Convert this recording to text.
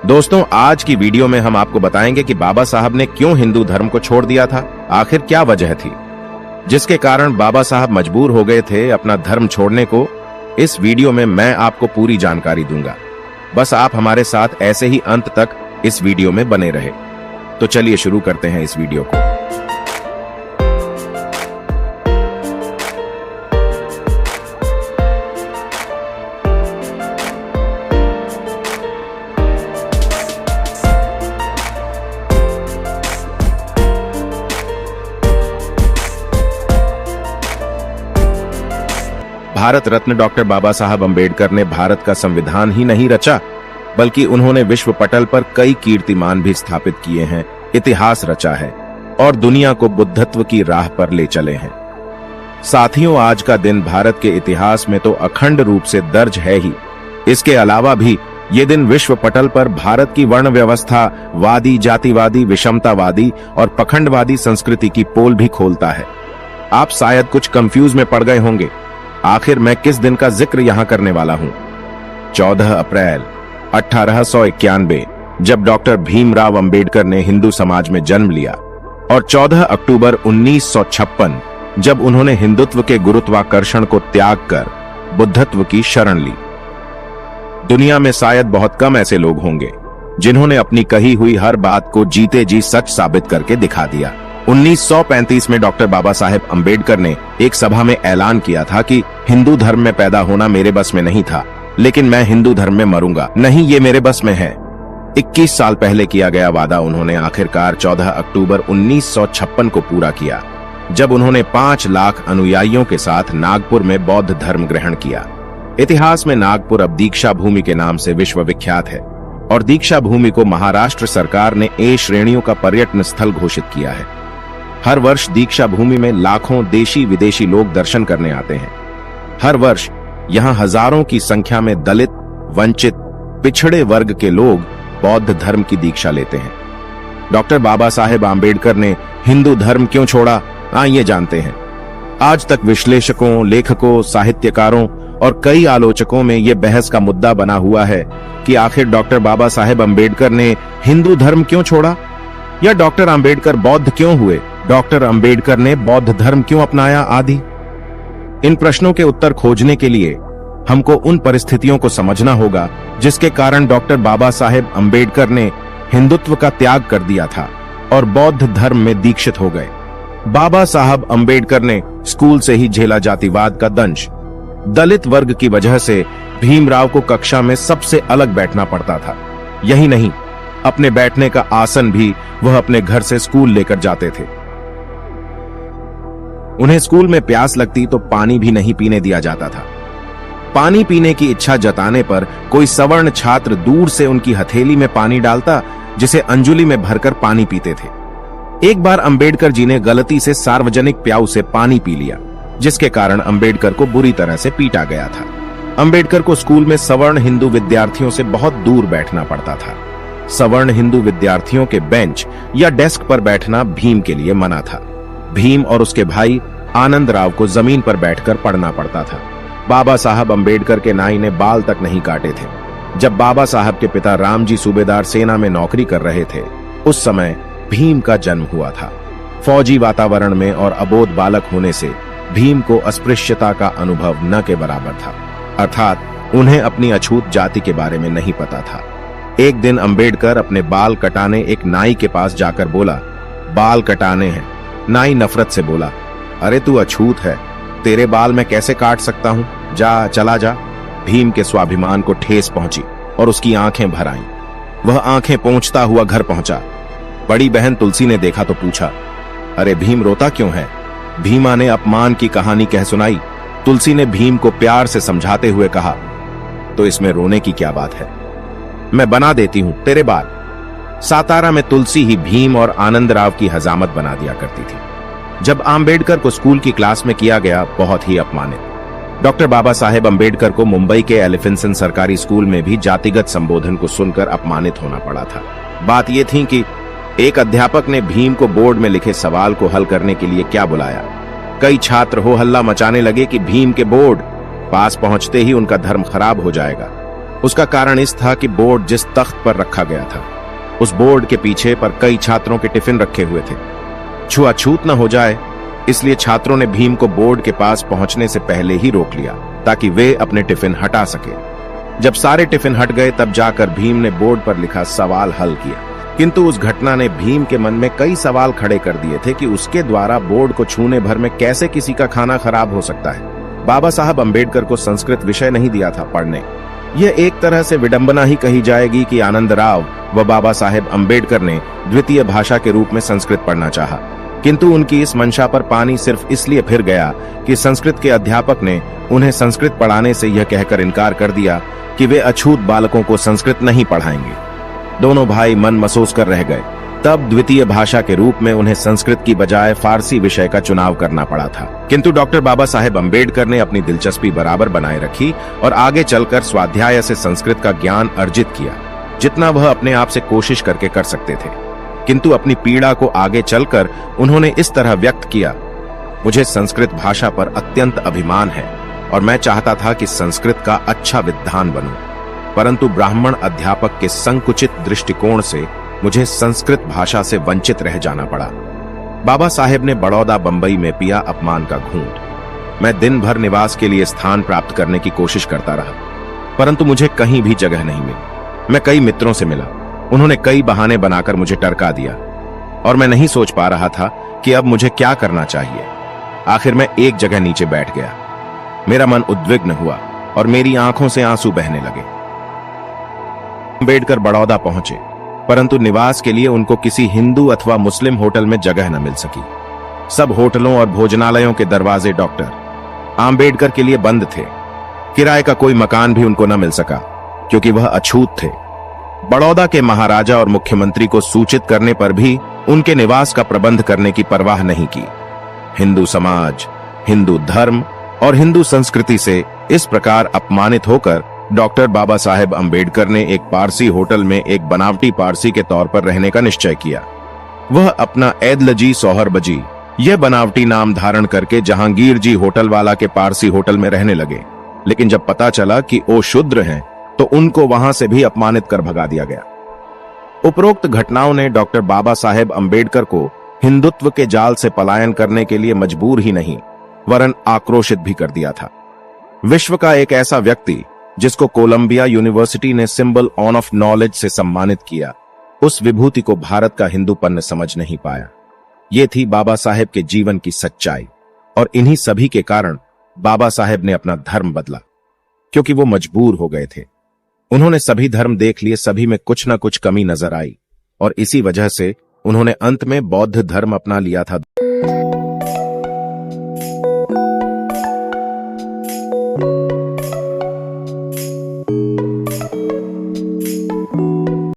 दोस्तों, आज की वीडियो में हम आपको बताएंगे कि बाबा साहब ने क्यों हिंदू धर्म को छोड़ दिया था। आखिर क्या वजह थी जिसके कारण बाबा साहब मजबूर हो गए थे अपना धर्म छोड़ने को। इस वीडियो में मैं आपको पूरी जानकारी दूंगा। बस आप हमारे साथ ऐसे ही अंत तक इस वीडियो में बने रहे। तो चलिए शुरू करते हैं इस वीडियो को। भारत रत्न डॉक्टर बाबा साहब अंबेडकर ने भारत का संविधान ही नहीं रचा, बल्कि उन्होंने विश्व पटल पर कई कीर्तिमान भी स्थापित किए हैं, इतिहास रचा है और दुनिया को बुद्धत्व की राह पर ले चले हैं। साथियों, आज का दिन भारत के इतिहास में तो अखंड रूप से दर्ज है ही। इसके अलावा भी ये दिन विश्व पटल पर भारत की वर्ण व्यवस्था, वादी, जातिवादी, विषमतावादी और पखंडवादी संस्कृति की पोल भी खोलता है। आप शायद कुछ कंफ्यूज में पड़ गए होंगे, आखिर मैं किस दिन का जिक्र यहां करने वाला हूं। 14 अप्रैल 1891 जब डॉक्टर भीमराव अंबेडकर ने हिंदू समाज में जन्म लिया, और 14 अक्टूबर 1956 जब उन्होंने हिंदुत्व के गुरुत्वाकर्षण को त्याग कर बुद्धत्व की शरण ली। दुनिया में शायद बहुत कम ऐसे लोग होंगे जिन्होंने अपनी कही हुई हर बात को जीते जी सच साबित करके दिखा दिया। 1935 में डॉक्टर बाबा साहेब अंबेडकर ने एक सभा में ऐलान किया था कि हिंदू धर्म में पैदा होना मेरे बस में नहीं था, लेकिन मैं हिंदू धर्म में मरूंगा नहीं, ये मेरे बस में है। 21 साल पहले किया गया वादा उन्होंने आखिरकार 14 अक्टूबर 1956 को पूरा किया, जब उन्होंने 5 लाख अनुयायियों के साथ नागपुर में बौद्ध धर्म ग्रहण किया। इतिहास में नागपुर अब दीक्षा भूमि के नाम से विश्व विख्यात है और दीक्षा भूमि को महाराष्ट्र सरकार ने ए श्रेणियों का पर्यटन स्थल घोषित किया है। हर वर्ष दीक्षा भूमि में लाखों देशी विदेशी लोग दर्शन करने आते हैं। हर वर्ष यहां हजारों की संख्या में दलित, वंचित, पिछड़े वर्ग के लोग बौद्ध धर्म की दीक्षा लेते हैं। डॉक्टर बाबा साहेब आंबेडकर ने हिंदू धर्म क्यों छोड़ा, आइए जानते हैं। आज तक विश्लेषकों, लेखकों, साहित्यकारों और कई आलोचकों में यह बहस का मुद्दा बना हुआ है कि आखिर डॉक्टर बाबा साहेब अंबेडकर ने हिंदू धर्म क्यों छोड़ा, या डॉक्टर अंबेडकर बौद्ध क्यों हुए, डॉक्टर अंबेडकर ने बौद्ध धर्म क्यों अपनाया आदि। इन प्रश्नों के उत्तर खोजने के लिए हमको उन परिस्थितियों को समझना होगा जिसके कारण डॉक्टर बाबा साहेब अंबेडकर ने हिंदुत्व का त्याग कर दिया था और बौद्ध धर्म में दीक्षित हो गए। बाबा साहब अंबेडकर ने स्कूल से ही झेला जातिवाद का दंश। दलित वर्ग की वजह से भीमराव को कक्षा में सबसे अलग बैठना पड़ता था। यही नहीं, अपने बैठने का आसन भी वह अपने घर से स्कूल लेकर जाते थे। उन्हें स्कूल में प्यास लगती तो पानी भी नहीं पीने दिया जाता था। पानी पीने की इच्छा जताने पर कोई सवर्ण छात्र दूर से उनकी हथेली में पानी डालता, जिसे अंजुली में भरकर पानी पीते थे। एक बार अंबेडकर जी ने गलती से सार्वजनिक प्याऊ से पानी पी लिया, जिसके कारण अंबेडकर को बुरी तरह से पीटा गया था। अंबेडकर को स्कूल में सवर्ण हिंदू विद्यार्थियों से बहुत दूर बैठना पड़ता था। सवर्ण हिंदू विद्यार्थियों के बेंच या डेस्क पर बैठना भीम के लिए मना था। भीम और उसके भाई आनंद राव को जमीन पर बैठकर पढ़ना पड़ता था। बाबा साहब अंबेडकर के नाई ने बाल तक नहीं काटे थे। जब बाबा साहब के पिता रामजी सूबेदार सेना में नौकरी कर रहे थे, उस समय भीम का जन्म हुआ था। फौजी वातावरण में और अबोध बालक होने से भीम को अस्पृश्यता का अनुभव न के बराबर था, अर्थात उन्हें अपनी अछूत जाति के बारे में नहीं पता था। एक दिन अंबेडकर अपने बाल कटाने एक नाई के पास जाकर बोला, बाल कटाने हैं। नाई नफरत से बोला, अरे तू अछूत है, तेरे बाल मैं कैसे काट सकता हूं, जा, चला जा। भीम के स्वाभिमान को ठेस पहुंची और उसकी आंखें भर आईं। वह आंखें पोंछता हुआ घर पहुंचा। बड़ी बहन तुलसी ने देखा तो पूछा, अरे भीम रोता क्यों है? भीमा ने अपमान की कहानी कह सुनाई। तुलसी ने भीम को प्यार से समझाते हुए कहा, तो इसमें रोने की क्या बात है, मैं बना देती हूं तेरे बाल। सातारा में तुलसी ही भीम और आनंद राव की हजामत बना दिया करती थी। जब आंबेडकर को स्कूल की क्लास में किया गया, बहुत ही अपमानित। डॉक्टर बाबा साहेब अंबेडकर को मुंबई के एलिफिंसन सरकारी स्कूल में भी जातिगत संबोधन को सुनकर अपमानित होना पड़ा था। बात यह थी कि एक अध्यापक ने भीम को बोर्ड में लिखे सवाल को हल करने के लिए क्या बुलाया। कई छात्र हो हल्ला मचाने लगे कि भीम के बोर्ड पास पहुंचते ही उनका धर्म खराब हो जाएगा। उसका कारण इस था कि बोर्ड जिस तख्त पर रखा गया था, उस बोर्ड के पीछे पर कई छात्रों के टिफिन रखे हुए थे। छुआछूत न हो जाए, इसलिए छात्रों ने भीम को बोर्ड के पास पहुंचने से पहले ही रोक लिया ताकि वे अपने टिफिन हटा सके। जब सारे टिफिन हट गए तब जाकर भीम ने बोर्ड पर लिखा सवाल हल किया, किंतु उस घटना ने भीम के मन में कई सवाल खड़े कर दिए थे कि उसके द्वारा बोर्ड को छूने भर में कैसे किसी का खाना खराब हो सकता है। बाबा साहब अंबेडकर को संस्कृत विषय नहीं दिया था पढ़ने। यह एक तरह से विडंबना ही कही जाएगी कि आनंदराव व बाबा साहेब अंबेडकर ने द्वितीय भाषा के रूप में संस्कृत पढ़ना चाहा, किंतु उनकी इस मंशा पर पानी सिर्फ इसलिए फिर गया कि संस्कृत के अध्यापक ने उन्हें संस्कृत पढ़ाने से यह कहकर इनकार कर दिया कि वे अछूत बालकों को संस्कृत नहीं पढ़ाएंगे। दोनों भाई मन महसूस कर रह गए। तब द्वितीय भाषा के रूप में उन्हें संस्कृत की बजाय फारसी विषय का चुनाव करना पड़ा था, किंतु डॉक्टर बाबा साहेब अंबेडकर ने अपनी दिलचस्पी बराबर बनाए रखी और आगे चलकर स्वाध्याय से संस्कृत का ज्ञान अर्जित किया, जितना वह अपने आप से कोशिश करके कर सकते थे। किंतु अपनी पीड़ा को आगे चलकर उन्होंने इस तरह व्यक्त किया, मुझे संस्कृत भाषा पर अत्यंत अभिमान है और मैं चाहता था कि संस्कृत का अच्छा विद्वान बनूं, परंतु ब्राह्मण अध्यापक के संकुचित दृष्टिकोण से मुझे संस्कृत भाषा से वंचित रह जाना पड़ा। बाबा साहेब ने बड़ौदा बंबई में पिया अपमान का घूंट। मैं दिन भर निवास के लिए स्थान प्राप्त करने की कोशिश करता रहा, परंतु मुझे कहीं भी जगह नहीं मिली। मैं कई मित्रों से मिला, उन्होंने कई बहाने बनाकर मुझे टरका दिया और मैं नहीं सोच पा रहा था कि अब मुझे क्या करना चाहिए। आखिर मैं एक जगह नीचे बैठ गया। मेरा मन उद्विग्न हुआ और मेरी आंखों से आंसू बहने लगे। अंबेडकर बड़ौदा पहुंचे, परंतु निवास के लिए उनको किसी हिंदू अथवा मुस्लिम होटल में जगह न मिल सकी। सब होटलों और भोजनालयों के दरवाजे डॉक्टर आंबेडकर के लिए बंद थे। किराए का कोई मकान भी उनको न मिल सका क्योंकि वह अछूत थे। बड़ौदा के महाराजा और मुख्यमंत्री को सूचित करने पर भी उनके निवास का प्रबंध करने की परवाह नहीं की। हिंदू समाज, हिंदू धर्म और हिंदू संस्कृति से इस प्रकार अपमानित होकर डॉक्टर बाबा साहेब अंबेडकर ने एक पारसी होटल में एक बनावटी पारसी के तौर पर रहने का निश्चय किया। वह अपना ऐदलजी सोहरबजी यह बनावटी नाम धारण करके जहांगीर जी होटल वाला के पारसी होटल में रहने लगे, लेकिन जब पता चला कि वो शूद्र हैं तो उनको वहां से भी अपमानित कर भगा दिया गया। उपरोक्त घटनाओं ने डॉक्टर बाबा साहेब अंबेडकर को हिंदुत्व के जाल से पलायन करने के लिए मजबूर ही नहीं वरन आक्रोशित भी कर दिया था। विश्व का एक ऐसा व्यक्ति जिसको कोलंबिया यूनिवर्सिटी ने सिंबल ऑफ नॉलेज से सम्मानित किया, उस विभूति को भारत का हिंदूपन समझ नहीं पाया। ये थी बाबा साहेब के जीवन की सच्चाई और इन्हीं सभी के कारण बाबा साहेब ने अपना धर्म बदला, क्योंकि वो मजबूर हो गए थे। उन्होंने सभी धर्म देख लिए, सभी में कुछ न कुछ कमी नजर आई और इसी वजह से उन्होंने अंत में बौद्ध धर्म अपना लिया था।